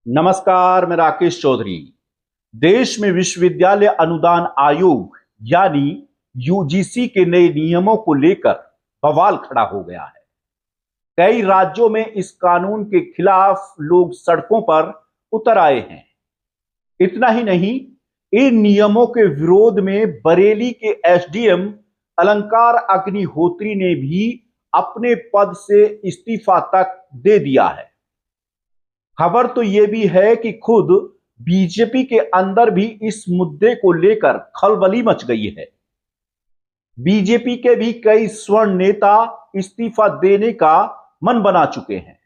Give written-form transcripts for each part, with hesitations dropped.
नमस्कार, मैं राकेश चौधरी। देश में विश्वविद्यालय अनुदान आयोग यानी यूजीसी के नए नियमों को लेकर बवाल खड़ा हो गया है। कई राज्यों में इस कानून के खिलाफ लोग सड़कों पर उतर आए हैं। इतना ही नहीं, इन नियमों के विरोध में बरेली के एसडीएम अलंकार अग्निहोत्री ने भी अपने पद से इस्तीफा तक दे दिया है। खबर तो यह भी है कि खुद बीजेपी के अंदर भी इस मुद्दे को लेकर खलबली मच गई है। बीजेपी के भी कई स्वर्ण नेता इस्तीफा देने का मन बना चुके हैं।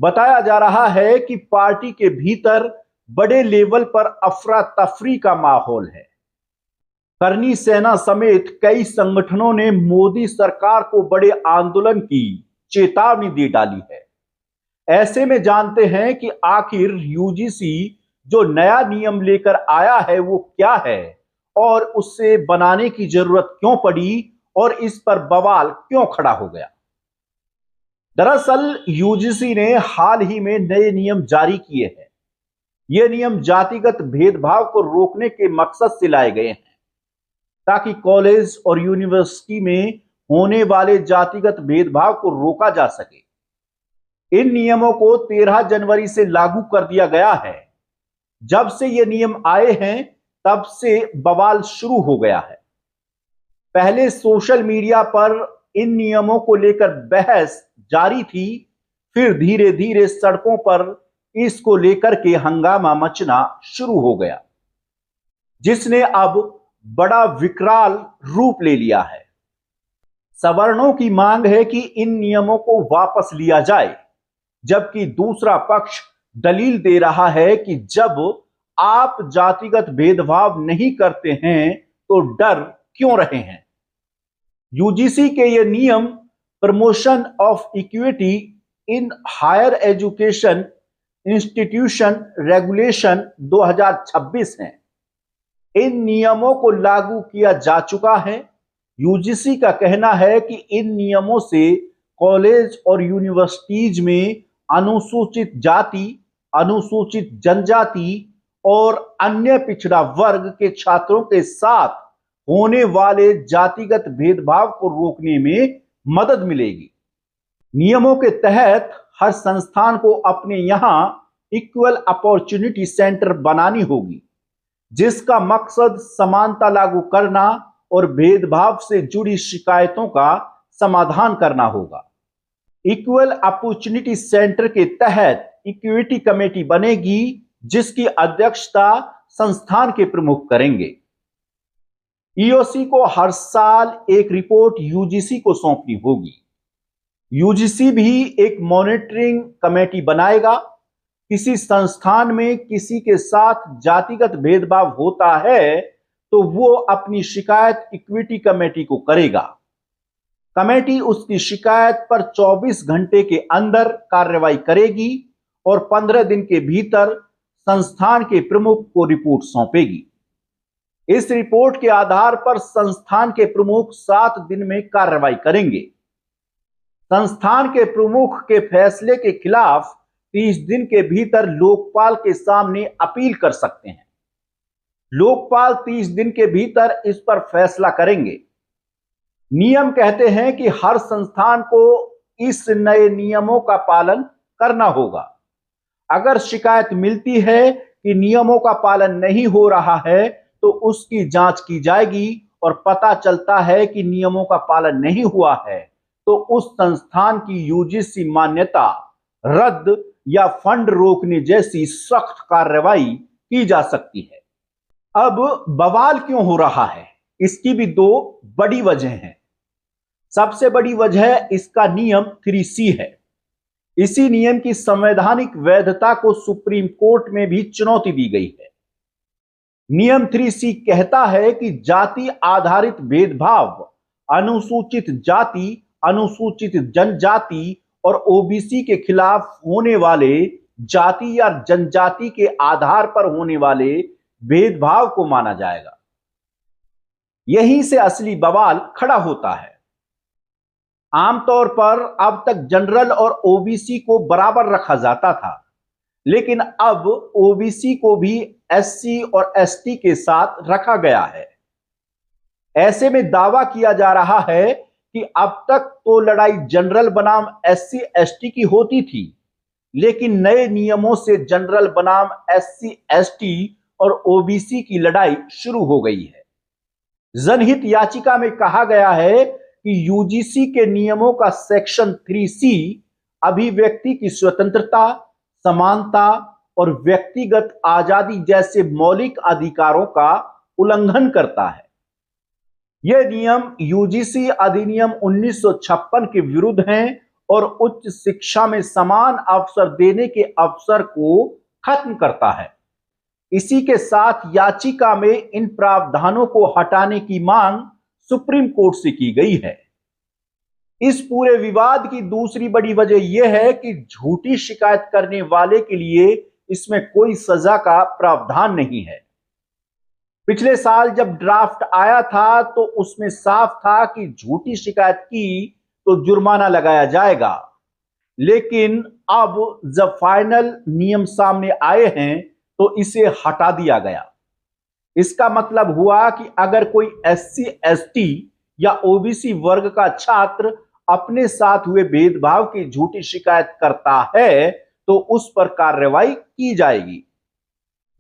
बताया जा रहा है कि पार्टी के भीतर बड़े लेवल पर अफरा तफरी का माहौल है। करनी सेना समेत कई संगठनों ने मोदी सरकार को बड़े आंदोलन की चेतावनी दे डाली है। ऐसे में जानते हैं कि आखिर यूजीसी जो नया नियम लेकर आया है वो क्या है और उससे बनाने की जरूरत क्यों पड़ी और इस पर बवाल क्यों खड़ा हो गया। दरअसल यूजीसी ने हाल ही में नए नियम जारी किए हैं। ये नियम जातिगत भेदभाव को रोकने के मकसद से लाए गए हैं ताकि कॉलेज और यूनिवर्सिटी में होने वाले जातिगत भेदभाव को रोका जा सके। इन नियमों को 13 जनवरी से लागू कर दिया गया है। जब से ये नियम आए हैं तब से बवाल शुरू हो गया है। पहले सोशल मीडिया पर इन नियमों को लेकर बहस जारी थी, फिर धीरे धीरे सड़कों पर इसको लेकर के हंगामा मचना शुरू हो गया, जिसने अब बड़ा विकराल रूप ले लिया है। सवर्णों की मांग है कि इन नियमों को वापस लिया जाए, जबकि दूसरा पक्ष दलील दे रहा है कि जब आप जातिगत भेदभाव नहीं करते हैं तो डर क्यों रहे हैं। यूजीसी के ये नियम promotion of equity in higher education institution regulation 2026 हैं। इन नियमों को लागू किया जा चुका है। यूजीसी का कहना है कि इन नियमों से कॉलेज और यूनिवर्सिटीज में अनुसूचित जाति, अनुसूचित जनजाति और अन्य पिछड़ा वर्ग के छात्रों के साथ होने वाले जातिगत भेदभाव को रोकने में मदद मिलेगी। नियमों के तहत हर संस्थान को अपने यहां इक्वल अपॉर्चुनिटी सेंटर बनानी होगी, जिसका मकसद समानता लागू करना और भेदभाव से जुड़ी शिकायतों का समाधान करना होगा। इक्वल अपॉर्चुनिटी सेंटर के तहत इक्विटी कमेटी बनेगी, जिसकी अध्यक्षता संस्थान के प्रमुख करेंगे। ईओसी को हर साल एक रिपोर्ट यूजीसी को सौंपनी होगी। यूजीसी भी एक मॉनिटरिंग कमेटी बनाएगा। किसी संस्थान में किसी के साथ जातिगत भेदभाव होता है तो वो अपनी शिकायत इक्विटी कमेटी को करेगा। कमेटी उसकी शिकायत पर 24 घंटे के अंदर कार्रवाई करेगी और 15 दिन के भीतर संस्थान के प्रमुख को रिपोर्ट सौंपेगी। इस रिपोर्ट के आधार पर संस्थान के प्रमुख 7 दिन में कार्रवाई करेंगे। संस्थान के प्रमुख के फैसले के खिलाफ 30 दिन के भीतर लोकपाल के सामने अपील कर सकते हैं। लोकपाल 30 दिन के भीतर इस पर फैसला करेंगे। नियम कहते हैं कि हर संस्थान को इस नए नियमों का पालन करना होगा। अगर शिकायत मिलती है कि नियमों का पालन नहीं हो रहा है तो उसकी जांच की जाएगी और पता चलता है कि नियमों का पालन नहीं हुआ है तो उस संस्थान की यूजीसी मान्यता रद्द या फंड रोकने जैसी सख्त कार्रवाई की जा सकती है। अब बवाल क्यों हो रहा है, इसकी भी 2 बड़ी वजह हैं। सबसे बड़ी वजह इसका नियम 3C है। इसी नियम की संवैधानिक वैधता को सुप्रीम कोर्ट में भी चुनौती दी गई है। नियम 3C कहता है कि जाति आधारित भेदभाव अनुसूचित जाति, अनुसूचित जनजाति और ओबीसी के खिलाफ होने वाले जाति या जनजाति के आधार पर होने वाले भेदभाव को माना जाएगा। यहीं से असली बवाल खड़ा होता है। आमतौर पर अब तक जनरल और ओबीसी को बराबर रखा जाता था, लेकिन अब ओबीसी को भी एससी और एसटी के साथ रखा गया है। ऐसे में दावा किया जा रहा है कि अब तक तो लड़ाई जनरल बनाम एससी एसटी की होती थी, लेकिन नए नियमों से जनरल बनाम एससी एसटी और ओबीसी की लड़ाई शुरू हो गई है। जनहित याचिका में कहा गया है कि यूजीसी के नियमों का सेक्शन 3C अभिव्यक्ति की स्वतंत्रता, समानता और व्यक्तिगत आजादी जैसे मौलिक अधिकारों का उल्लंघन करता है। यह नियम यूजीसी अधिनियम 1956 के विरुद्ध हैं और उच्च शिक्षा में समान अवसर देने के अवसर को खत्म करता है। इसी के साथ याचिका में इन प्रावधानों को हटाने की मांग सुप्रीम कोर्ट से की गई है। इस पूरे विवाद की दूसरी बड़ी वजह यह है कि झूठी शिकायत करने वाले के लिए इसमें कोई सजा का प्रावधान नहीं है। पिछले साल जब ड्राफ्ट आया था तो उसमें साफ था कि झूठी शिकायत की तो जुर्माना लगाया जाएगा, लेकिन अब जब फाइनल नियम सामने आए हैं तो इसे हटा दिया गया। इसका मतलब हुआ कि अगर कोई एससी एसटी या ओबीसी वर्ग का छात्र अपने साथ हुए भेदभाव की झूठी शिकायत करता है तो उस पर कार्रवाई की जाएगी।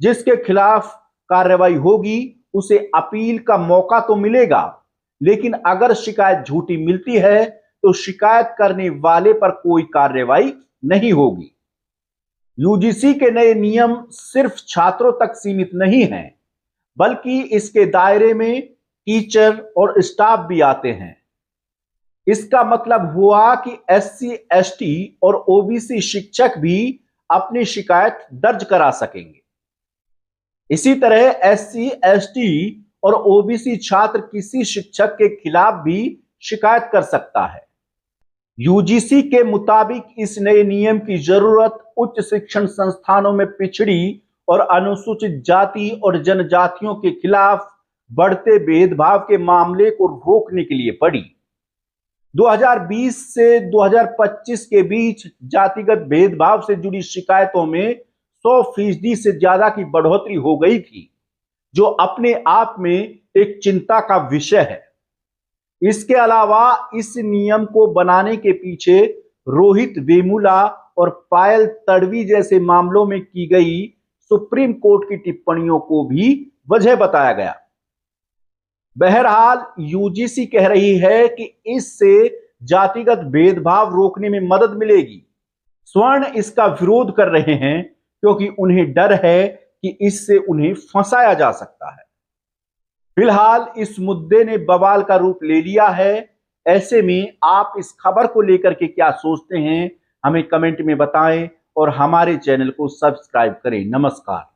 जिसके खिलाफ कार्रवाई होगी उसे अपील का मौका तो मिलेगा, लेकिन अगर शिकायत झूठी मिलती है तो शिकायत करने वाले पर कोई कार्रवाई नहीं होगी। यूजीसी के नए नियम सिर्फ छात्रों तक सीमित नहीं हैं, बल्कि इसके दायरे में टीचर और स्टाफ भी आते हैं। इसका मतलब हुआ कि एससी एसटी और ओबीसी शिक्षक भी अपनी शिकायत दर्ज करा सकेंगे। इसी तरह एससी एसटी और ओबीसी छात्र किसी शिक्षक के खिलाफ भी शिकायत कर सकता है। यूजीसी के मुताबिक इस नए नियम की जरूरत उच्च शिक्षण संस्थानों में पिछड़ी और अनुसूचित जाति और जनजातियों के खिलाफ बढ़ते भेदभाव के मामले को रोकने के लिए पड़ी। 2020 से 2025 के बीच जातिगत भेदभाव से जुड़ी शिकायतों में 100% से ज्यादा की बढ़ोतरी हो गई थी, जो अपने आप में एक चिंता का विषय है। इसके अलावा इस नियम को बनाने के पीछे रोहित वेमुला और पायल तड़वी जैसे मामलों में की गई सुप्रीम कोर्ट की टिप्पणियों को भी वजह बताया गया। बहरहाल यूजीसी कह रही है कि इससे जातिगत भेदभाव रोकने में मदद मिलेगी। स्वर्ण इसका विरोध कर रहे हैं क्योंकि उन्हें डर है कि इससे उन्हें फंसाया जा सकता है। फिलहाल इस मुद्दे ने बवाल का रूप ले लिया है। ऐसे में आप इस खबर को लेकर के क्या सोचते हैं, हमें कमेंट में बताएं और हमारे चैनल को सब्सक्राइब करें। नमस्कार।